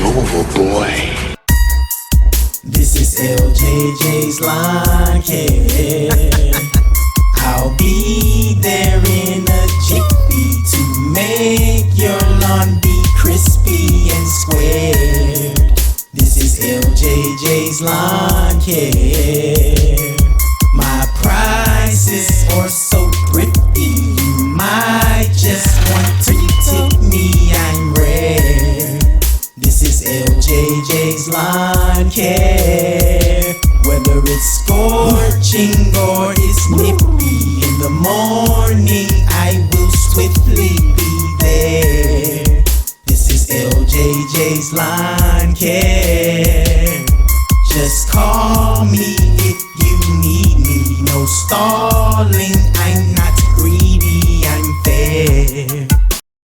over, boy. This is LJJ's Lawn Care. I'll be there in a jiffy to make your lawn be crispy and squared. This is LJJ's Lawn Care. My prices are so thrifty, you might just want to tip me, I'm rare. This is LJJ's Lawn Care. Whether it's scorching or it's nippy, in the morning I will swiftly be there. This is LJJ's Lawn Care. Just call me if you need me. No stalling, I'm not greedy, I'm fair.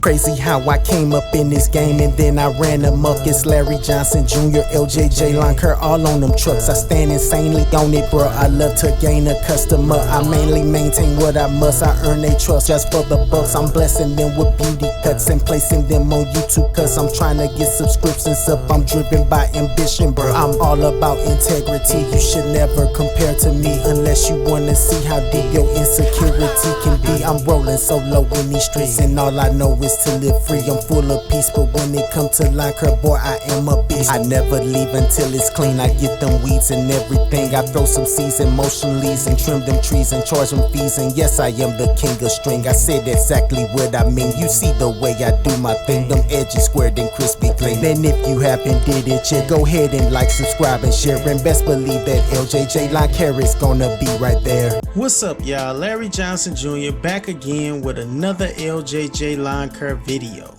Crazy how I came up in this game and then I ran amok. It's Larry Johnson Jr., LJJ Lawn Care, all on them trucks. I stand insanely on it, bro. I love to gain a customer. I mainly maintain what I must. I earn their trust just for the bucks. I'm blessing them with beauty cuts and placing them on YouTube, cause I'm trying to get subscriptions up. I'm driven by ambition, bro. I'm all about integrity. You should never compare to me unless you wanna see how deep your insecurity can be. I'm rolling solo in these streets and all I know is to live free. I'm full of peace, but when it comes to lawn care, boy, I am a beast. I never leave until it's clean. I get them weeds and everything. I throw some seeds and motion leaves and trim them trees and charge them fees. And yes, I am the king of string. I said exactly what I mean. You see the way I do my thing. Them edges squared and crispy clean. And if you haven't did it yet, go ahead and like, subscribe, and share. And best believe that LJJ Lawn Care is gonna be right there. What's up, y'all? Larry Johnson Jr. back again with another LJJ Lawn Care video.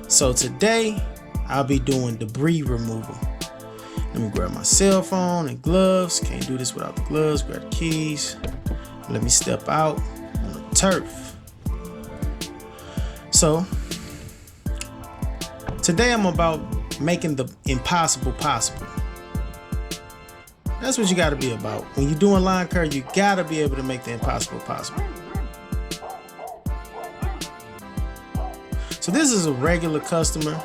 So today I'll be doing debris removal. Let me grab my cell phone and gloves. Can't do this without the gloves. Grab the keys. Let me step out on the turf. So today I'm about making the impossible possible. That's what you got to be about. When you're doing lawn care, you got to be able to make the impossible possible. So this is a regular customer.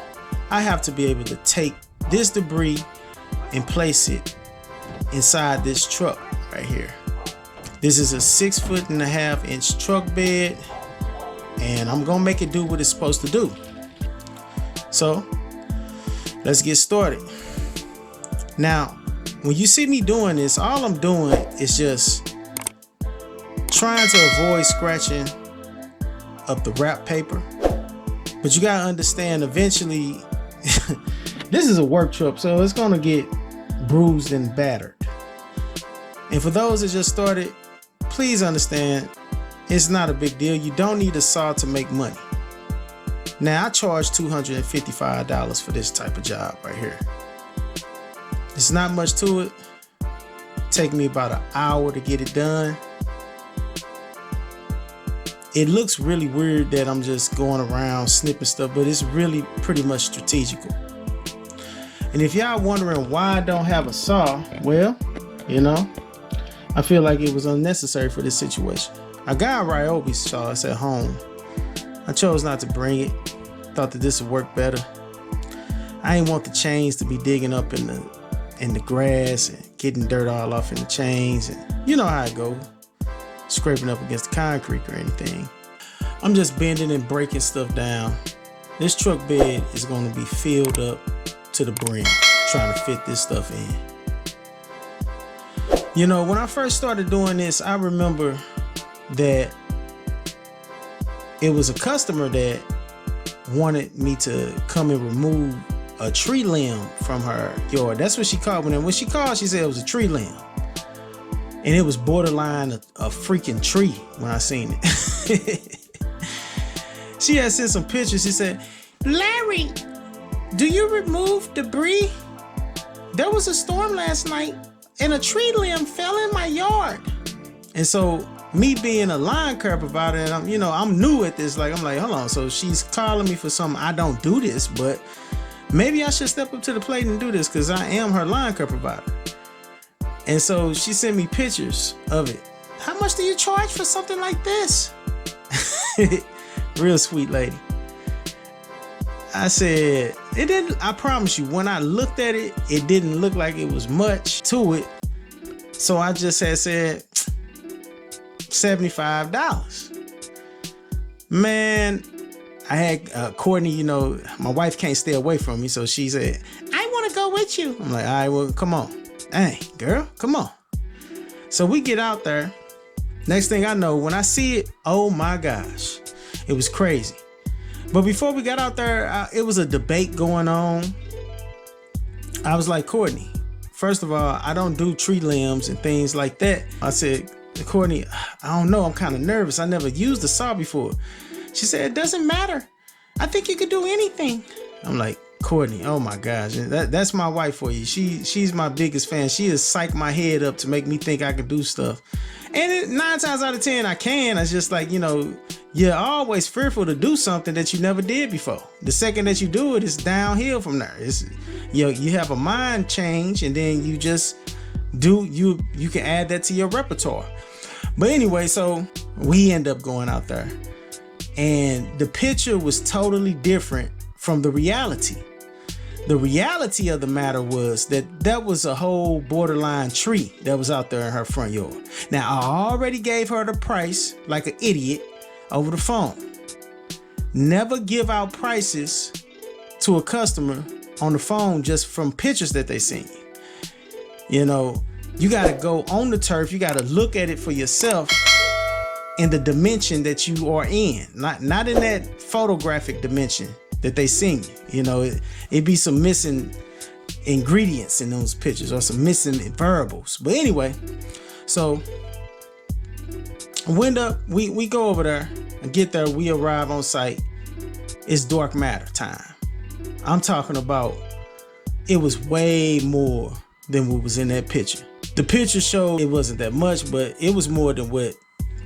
I have to be able to take this debris and place it inside this truck right here. This is a 6.5 inch truck bed, and I'm gonna make it do what it's supposed to do. So let's get started. Now, when you see me doing this, all I'm doing is just trying to avoid scratching up the wrap paper. But you gotta understand, eventually, this is a work truck, so it's gonna get bruised and battered. And for those that just started, please understand, it's not a big deal. You don't need a saw to make money. Now, I charge $255 for this type of job right here. It's not much to it. Take me about an hour to get it done. It looks really weird that I'm just going around snipping stuff, but it's really pretty much strategical. And if y'all wondering why I don't have a saw, well, you know, I feel like it was unnecessary for this situation. I got a Ryobi saw, it's at home. I chose not to bring it. Thought that this would work better. I didn't want the chains to be digging up in the grass and getting dirt all off in the chains, and you know how it goes. Scraping up against the concrete or anything. I'm just bending and breaking stuff down. This truck bed is going to be filled up to the brim, trying to fit this stuff in. You know, when I first started doing this, I remember that it was a customer that wanted me to come and remove a tree limb from her yard. That's what she called me. And when she called, she said it was a tree limb. And it was borderline a freaking tree when I seen it. She had sent some pictures. She said, "Larry, do you remove debris? There was a storm last night and a tree limb fell in my yard." And so me being a lawn care provider, and I'm new at this, I'm like, hold on. So she's calling me for something. I don't do this, but maybe I should step up to the plate and do this because I am her lawn care provider. And so she sent me pictures of it. "How much do you charge for something like this?" Real sweet lady. I said, it didn't, I promise you, when I looked at it, it didn't look like it was much to it. So I just had said $75. Man, I had Courtney, you know, my wife can't stay away from me. So she said, I want to go with you. I'm like, all right, well, come on. Hey, girl, come on. So we get out there. Next thing I know, when I see it, oh my gosh, it was crazy. But before we got out there, it was a debate going on. I was like, Courtney, first of all, I don't do tree limbs and things like that. I said, Courtney, I don't know. I'm kind of nervous. I never used a saw before. She said, it doesn't matter. I think you could do anything. I'm like, Courtney, oh my gosh, that's my wife for you. She's my biggest fan. She has psyched my head up to make me think I can do stuff. And 9 times out of 10, I can. It's just like, you know, you're always fearful to do something that you never did before. The second that you do it, it's downhill from there. It's, you have a mind change, and then you just do, you can add that to your repertoire. But anyway, so we end up going out there, and the picture was totally different from the reality. The reality of the matter was that was a whole borderline tree that was out there in her front yard. Now, I already gave her the price like an idiot over the phone. Never give out prices to a customer on the phone just from pictures that they seen. You know, you got to go on the turf. You got to look at it for yourself in the dimension that you are in, not in that photographic dimension that they seen you. You know, it be some missing ingredients in those pictures or some missing variables. But anyway, so we go over there and get there. We arrive on site. It's dark matter time. I'm talking about, it was way more than what was in that picture. The picture showed it wasn't that much, but it was more than what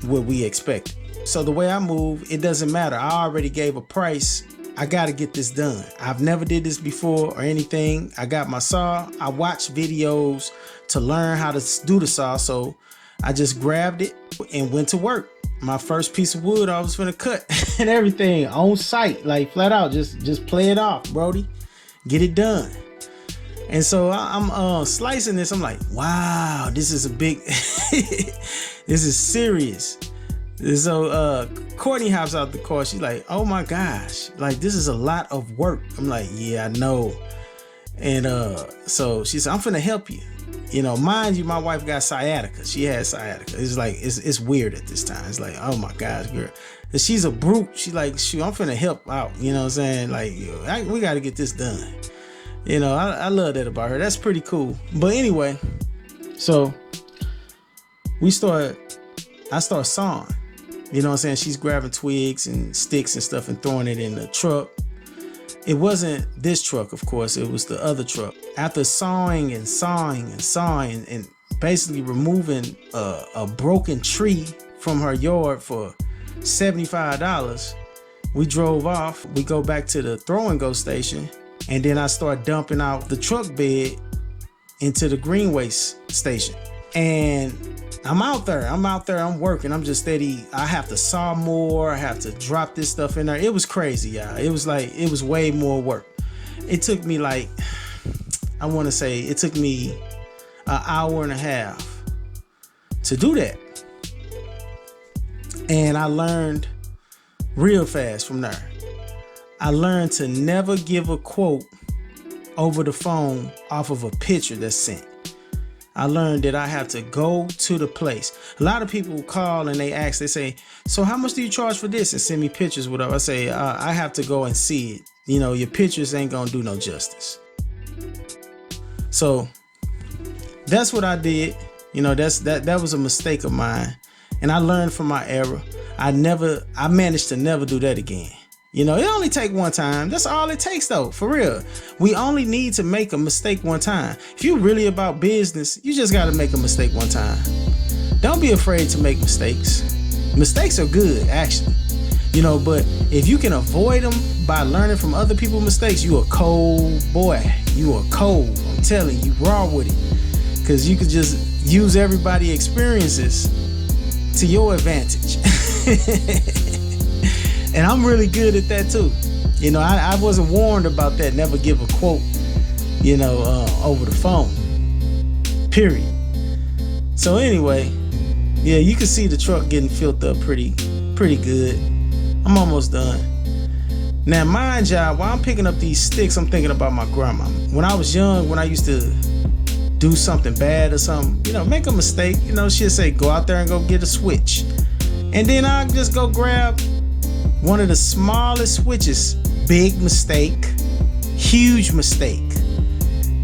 we expected. So the way I move, it doesn't matter. I already gave a price. I got to get this done. I've never did this before or anything. I got my saw. I watched videos to learn how to do the saw. So I just grabbed it and went to work. My first piece of wood I was finna cut and everything on site, like flat out, just play it off, Brody. Get it done. And so I'm slicing this. I'm like, wow, this is a big, this is serious. So Courtney hops out the car. She's like, oh my gosh, like this is a lot of work. I'm like, yeah, I know. And so she said, I'm finna help you. You know, mind you, my wife got sciatica. She has sciatica. It's like, it's weird at this time. It's like, oh my gosh, girl. And she's a brute. She's like, shoot, I'm finna help out. You know what I'm saying? Like, we got to get this done. You know, I love that about her. That's pretty cool. But anyway, so I start sawing. You know what I'm saying? She's grabbing twigs and sticks and stuff and throwing it in the truck. It wasn't this truck, of course. It was the other truck. After sawing and basically removing a broken tree from her yard for $75, we drove off. We go back to the throw and go station. And then I start dumping out the truck bed into the green waste station. And I'm out there, I'm working. I'm just steady. I have to saw more. I have to drop this stuff in there. It was crazy, y'all. It was way more work. It took me like, I want to say it took me an hour and a half to do that. And I learned real fast from there. I learned to never give a quote over the phone off of a picture that's sent. I learned that I have to go to the place. A lot of people call and they say, so how much do you charge for this? And send me pictures, whatever. I say, I have to go and see it. You know, your pictures ain't gonna do no justice. So that's what I did. You know, that was a mistake of mine. And I learned from my error. I managed to never do that again. You know, it only take one time. That's all it takes though, for real. We only need to make a mistake one time. If you're really about business, you just got to make a mistake one time. Don't be afraid to make mistakes. Mistakes are good, actually. You know, but if you can avoid them by learning from other people's mistakes, you a cold boy. You are cold. I'm telling you, raw with it. Because you could just use everybody's experiences to your advantage. And I'm really good at that too. You know, I wasn't warned about that. Never give a quote, you know, over the phone. Period. So anyway, yeah, you can see the truck getting filled up pretty good. I'm almost done. Now, mind y'all, while I'm picking up these sticks, I'm thinking about my grandma. When I was young, when I used to do something bad or something, you know, make a mistake, you know, she'd say, go out there and go get a switch. And then I'll just go grab one of the smallest switches. Big mistake, huge mistake.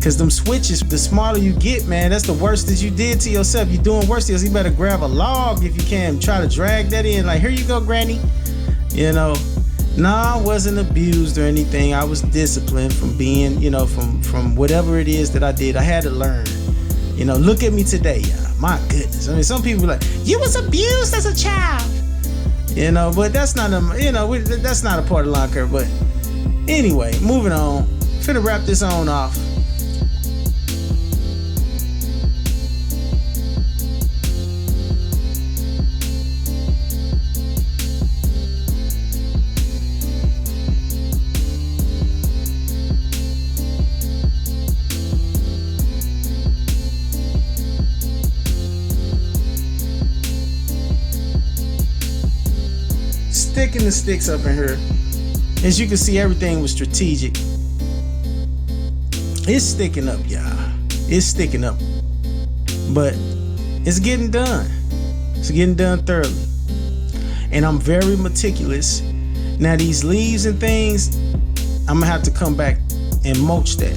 Cause them switches, the smaller you get, man, that's the worst that you did to yourself. You're doing worse to yourself. You better grab a log if you can. Try to drag that in. Like, here you go, Granny. You know, no, I wasn't abused or anything. I was disciplined from being, you know, from whatever it is that I did. I had to learn. You know, look at me today, y'all. My goodness. I mean, some people are like, you was abused as a child. You know, but that's not a, you know, that's not a part of lawn care. But anyway, moving on. Finna wrap this on off. Sticking the sticks up in here. As you can see, everything was strategic. It's sticking up, y'all. It's sticking up. But it's getting done. It's getting done thoroughly. And I'm very meticulous. Now these leaves and things, I'm gonna have to come back and mulch that.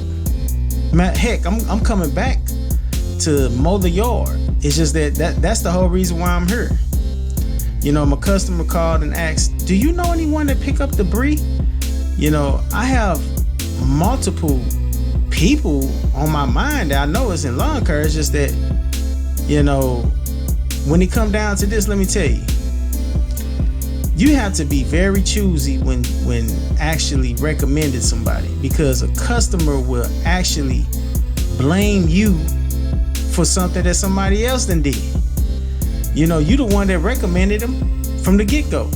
Heck, I'm coming back to mow the yard. It's just that's the whole reason why I'm here. You know, my customer called and asked, do you know anyone that pick up debris? You know, I have multiple people on my mind that I know is in lawn care. It's just that, you know, when it come down to this, let me tell you, you have to be very choosy when actually recommending somebody, because a customer will actually blame you for something that somebody else done did. You know, you the one that recommended them from the get-go.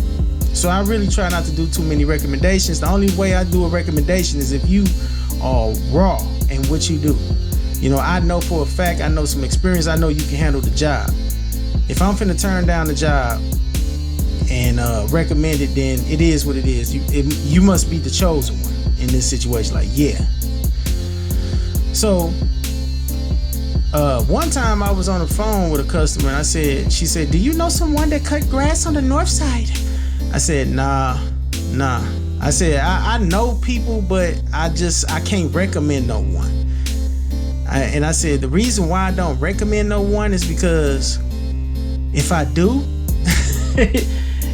So I really try not to do too many recommendations. The only way I do a recommendation is if you are raw in what you do. You know, I know for a fact, I know some experience, I know you can handle the job. If I'm finna turn down the job and recommend it, then it is what it is. You must be the chosen one in this situation. Like, yeah. So one time I was on the phone with a customer and she said, do you know someone that cut grass on the north side? I said, nah. I said, I know people, but I can't recommend no one. And I said, the reason why I don't recommend no one is because if I do,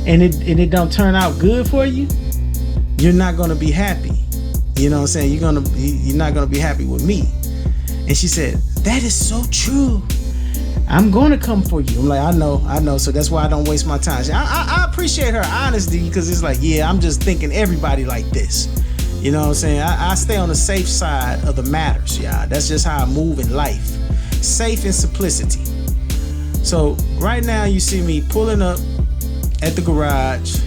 and it don't turn out good for you, you're not gonna be happy. You know what I'm saying? You're not gonna be happy with me. And she said, that is so true. I'm gonna come for you. I'm like, I know. So that's why I don't waste my time. I appreciate her honesty, because it's like, yeah, I'm just thinking everybody like this. You know what I'm saying? I stay on the safe side of the matters, y'all. That's just how I move in life. Safe and simplicity. So right now you see me pulling up at the garage.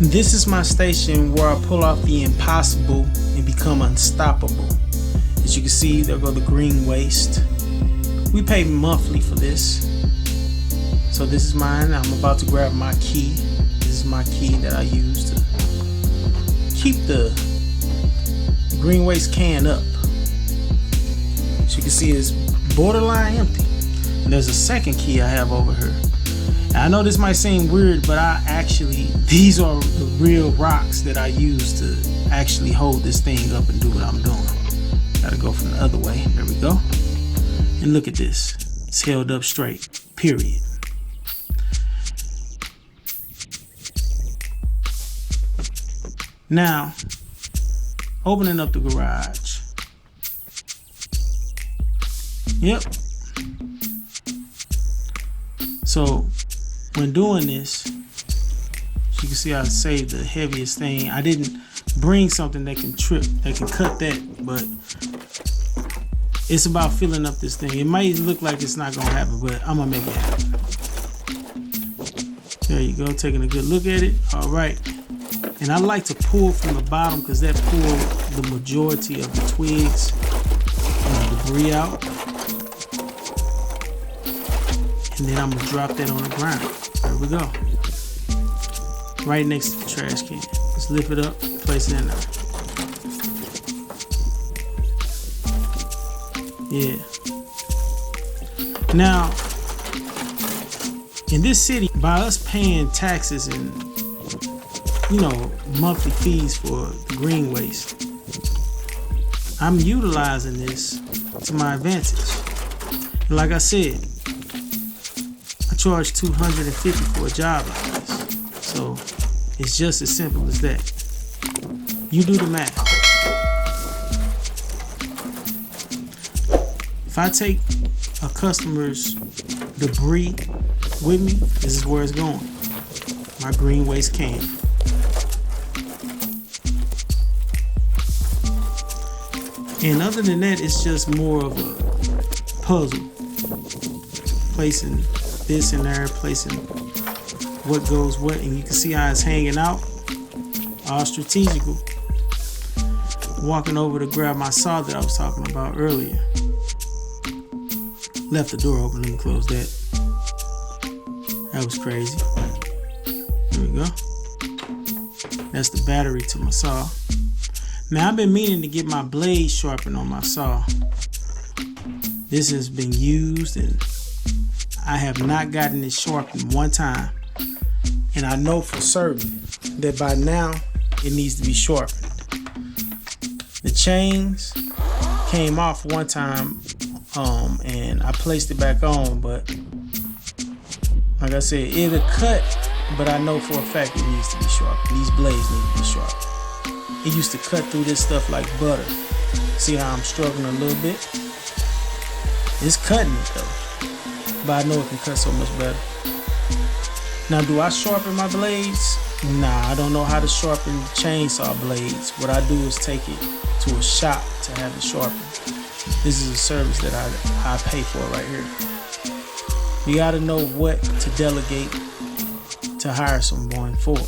This is my station where I pull off the impossible and become unstoppable. As you can see, there go the green waste. We pay monthly for this. So this is mine. I'm about to grab my key. This is my key that I use to keep the green waste can up. As you can see, it's borderline empty. And there's a second key I have over here. And I know this might seem weird, but these are the real rocks that I use to actually hold this thing up and do what I'm doing. Gotta go from the other way. There we go. And look at this. It's held up straight. Period. Now, opening up the garage. Yep. So, when doing this, you can see I saved the heaviest thing. I didn't bring something that can cut that, but it's about filling up this thing. It might look like it's not gonna happen, but I'm gonna make it happen. There you go, taking a good look at it. All right. And I like to pull from the bottom because that pulls the majority of the twigs and the debris out. And then I'm gonna drop that on the ground. There we go. Right next to the trash can. Just lift it up, place it in there. Yeah. Now, in this city, by us paying taxes and, you know, monthly fees for the green waste, I'm utilizing this to my advantage. And like I said, I charge $250 for a job like this. So it's just as simple as that. You do the math. If I take a customer's debris with me, this is where it's going. My green waste can. And other than that, it's just more of a puzzle. Placing this in there, placing what goes what, and you can see how it's hanging out. All strategical. Walking over to grab my saw that I was talking about earlier. Left the door open, let me close that. That was crazy. There we go. That's the battery to my saw. Now I've been meaning to get my blade sharpened on my saw. This has been used and I have not gotten it sharpened one time. And I know for certain that by now it needs to be sharpened. The chains came off one time and I placed it back on, but like I said, it'll cut, but I know for a fact it needs to be sharpened. These blades need to be sharpened. It used to cut through this stuff like butter. See how I'm struggling a little bit? It's cutting it though, but I know it can cut so much better. Now, do I sharpen my blades? Nah, I don't know how to sharpen chainsaw blades. What I do is take it to a shop to have it sharpened. This is a service that I pay for right here. You gotta know what to delegate to hire someone for.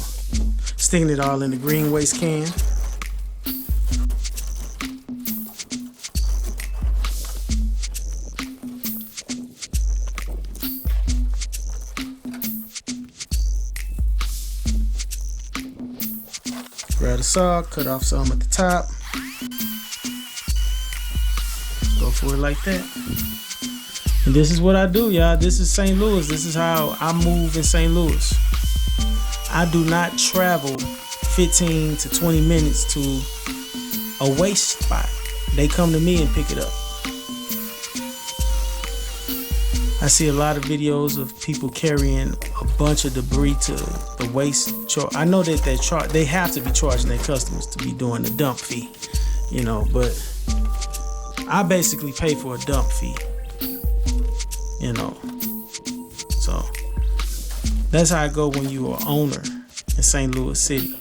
Sticking it all in the green waste can. Grab the saw, cut off some at the top. Go for it like that. And this is what I do, y'all. This is St. Louis. This is how I move in St. Louis. I do not travel 15 to 20 minutes to a waste spot. They come to me and pick it up. I see a lot of videos of people carrying a bunch of debris to the waste. I know that they have to be charging their customers to be doing the dump fee, you know, but I basically pay for a dump fee, you know. So that's how it go when you are owner in St. Louis City.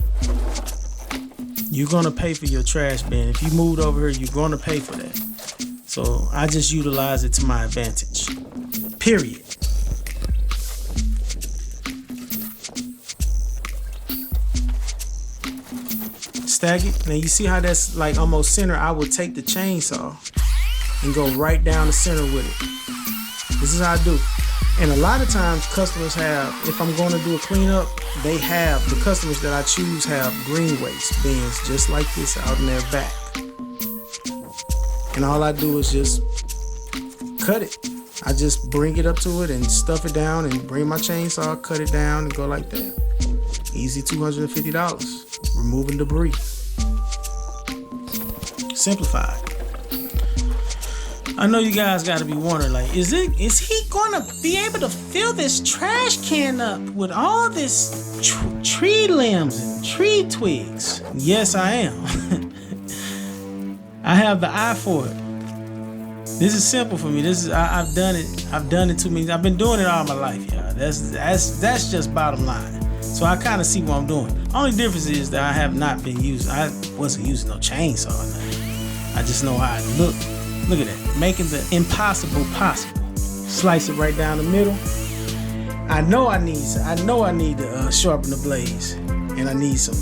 You're gonna pay for your trash bin. If you moved over here, you're gonna pay for that. So I just utilize it to my advantage. Period. Stack it. Now you see how that's like almost center. I would take the chainsaw and go right down the center with it. This is how I do. And a lot of times customers have, if I'm going to do a cleanup, the customers that I choose have green waste bins just like this out in their back. And all I do is just cut it. I just bring it up to it and stuff it down and bring my chainsaw, cut it down and go like that. Easy $250. Removing debris. Simplified. I know you guys gotta be wondering, like, is he gonna be able to fill this trash can up with all this tree limbs and tree twigs? Yes, I am. I have the eye for it. This is simple for me. I've done it too many. I've been doing it all my life, y'all. That's just bottom line. So I kind of see what I'm doing. Only difference is that I wasn't using no chainsaw or nothing. I just know how it look. Look at that. Making the impossible possible. Slice it right down the middle. I know I need to sharpen the blades, and I need some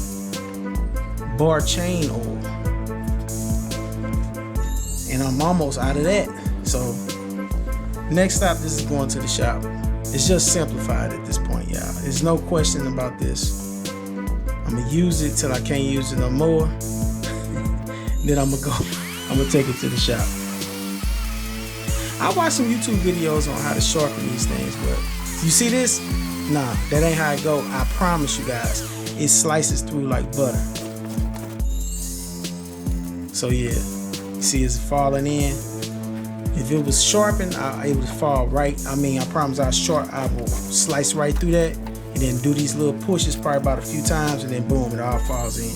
bar chain oil. And I'm almost out of that. So next stop, this is going to the shop. It's just simplified at this point, y'all. There's no question about this. I'm gonna use it till I can't use it no more. Then I'm gonna take it to the shop. I watched some YouTube videos on how to sharpen these things, but you see this? Nah, that ain't how it go. I promise you guys, it slices through like butter. So yeah, you see it's falling in. If it was sharpened, it would fall right. I mean, I promise I will slice right through that and then do these little pushes probably about a few times, and then boom, it all falls in.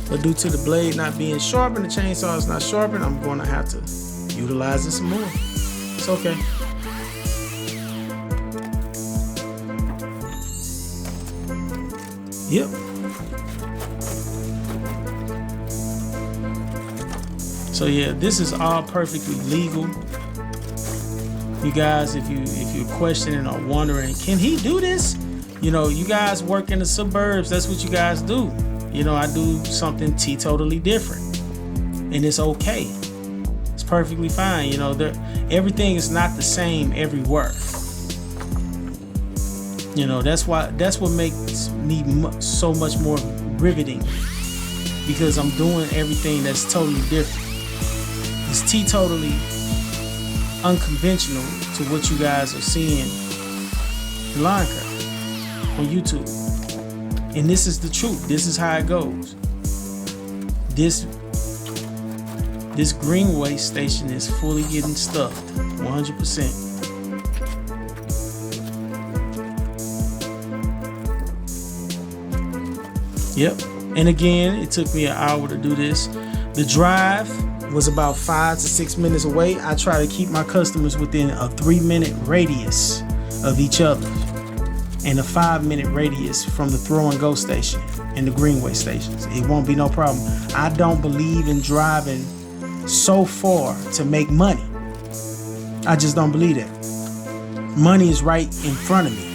But due to the blade not being sharpened, the chainsaw is not sharpened, I'm going to have to utilize it some more. It's okay. Yep. So yeah, this is all perfectly legal. You guys, if you're questioning or wondering, can he do this? You know, you guys work in the suburbs. That's what you guys do. You know, I do something totally different, and it's okay. It's perfectly fine. You know, everything is not the same everywhere. You know, that's what makes me so much more riveting, because I'm doing everything that's totally different. It's totally unconventional to what you guys are seeing in Line Craft on YouTube. And this is the truth. This is how it goes. This Greenway station is fully getting stuffed, 100%. Yep. And again, it took me an hour to do this. The drive was about 5 to 6 minutes away. I try to keep my customers within a 3-minute radius of each other, and a 5-minute radius from the throw and go station and the Greenway stations. It won't be no problem. I don't believe in driving so far to make money. I just don't believe that. Money is right in front of me.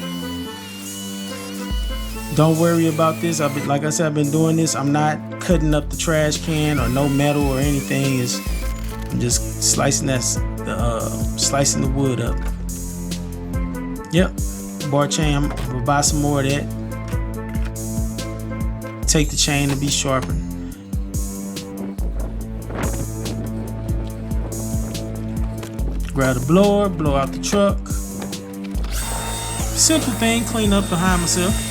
Don't worry about this. Like I said, I've been doing this. I'm not cutting up the trash can or no metal or anything. I'm just slicing slicing the wood up. Yep, bar chain. I'm gonna buy some more of that. Take the chain to be sharpened. Grab the blower, blow out the truck. Simple thing, clean up behind myself.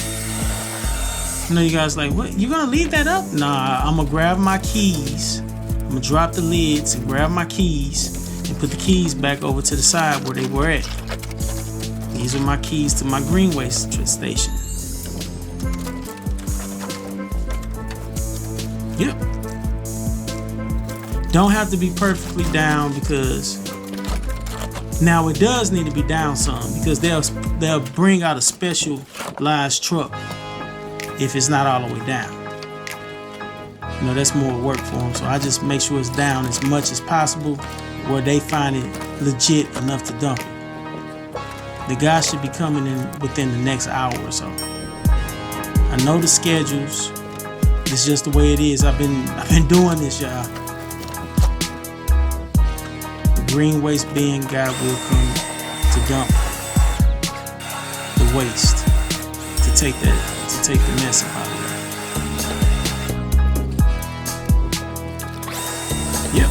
I know you guys like, what? You gonna leave that up? Nah, I'm gonna grab my keys. I'm gonna drop the lids and grab my keys and put the keys back over to the side where they were at. These are my keys to my Greenway station. Yep. Don't have to be perfectly down, because now it does need to be down some, because they'll bring out a specialized truck if it's not all the way down. You know, that's more work for them. So I just make sure it's down as much as possible where they find it legit enough to dump it. The guy should be coming in within the next hour or so. I know the schedules. It's just the way it is. I've been doing this, y'all. The Greenway bin guy will come to dump the waste, to take the mess out of there. Yep.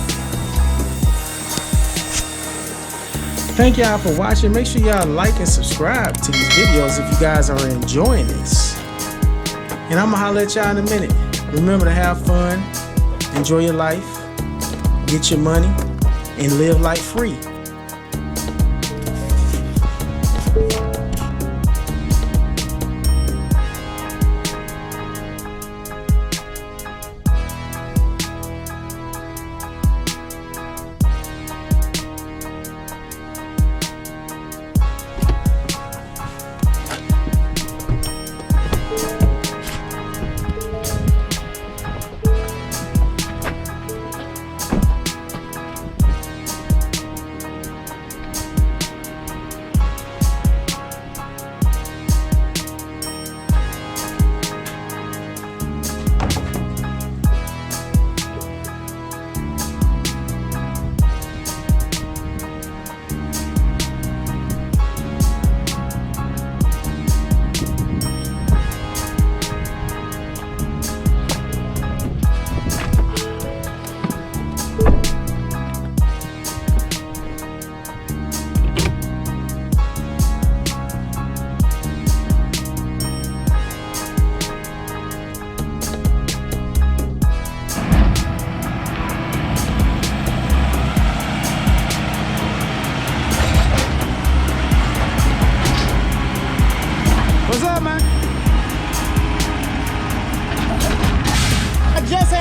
Thank y'all for watching. Make sure y'all like and subscribe to these videos if you guys are enjoying this. And I'm gonna holler at y'all in a minute. Remember to have fun, enjoy your life, get your money, and live life free.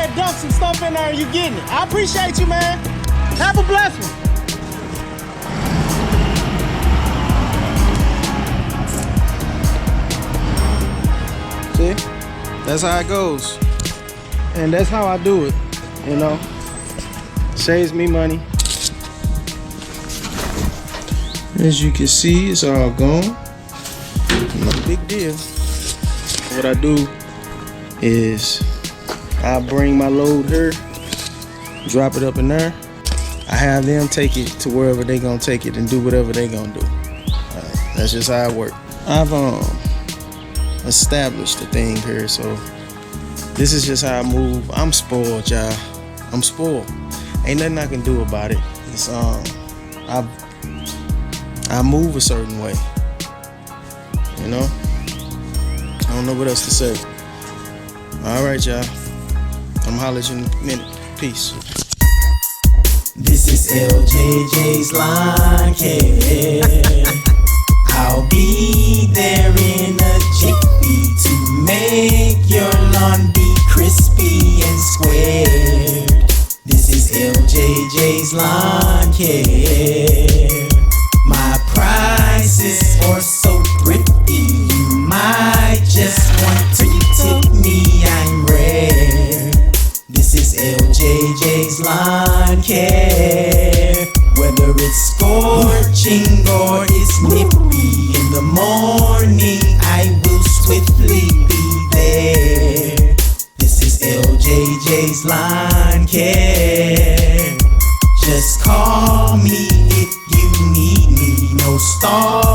ahead, dump some stuff in there and you getting it. I appreciate you, man. Have a blessed one. See? That's how it goes. And that's how I do it, you know? Saves me money. As you can see, it's all gone. No big deal. What I do is I bring my load here, drop it up in there. I have them take it to wherever they gonna take it and do whatever they gonna do. That's just how it works. I've established the thing here, so this is just how I move. I'm spoiled, y'all. I'm spoiled. Ain't nothing I can do about it. It's I move a certain way. You know? I don't know what else to say. All right, y'all. I'm holler at you in a minute. Peace. This is LJJ's Lawn Care. I'll be there in a jiffy to make your lawn be crispy and square. This is LJJ's Lawn Care. My prices are so thrifty, you might just want to tip me, I'm rare. This is LJJ's Lawn Care. Whether it's scorching or it's nippy, in the morning I will swiftly be there. This is LJJ's Lawn Care. Just call me if you need me, no star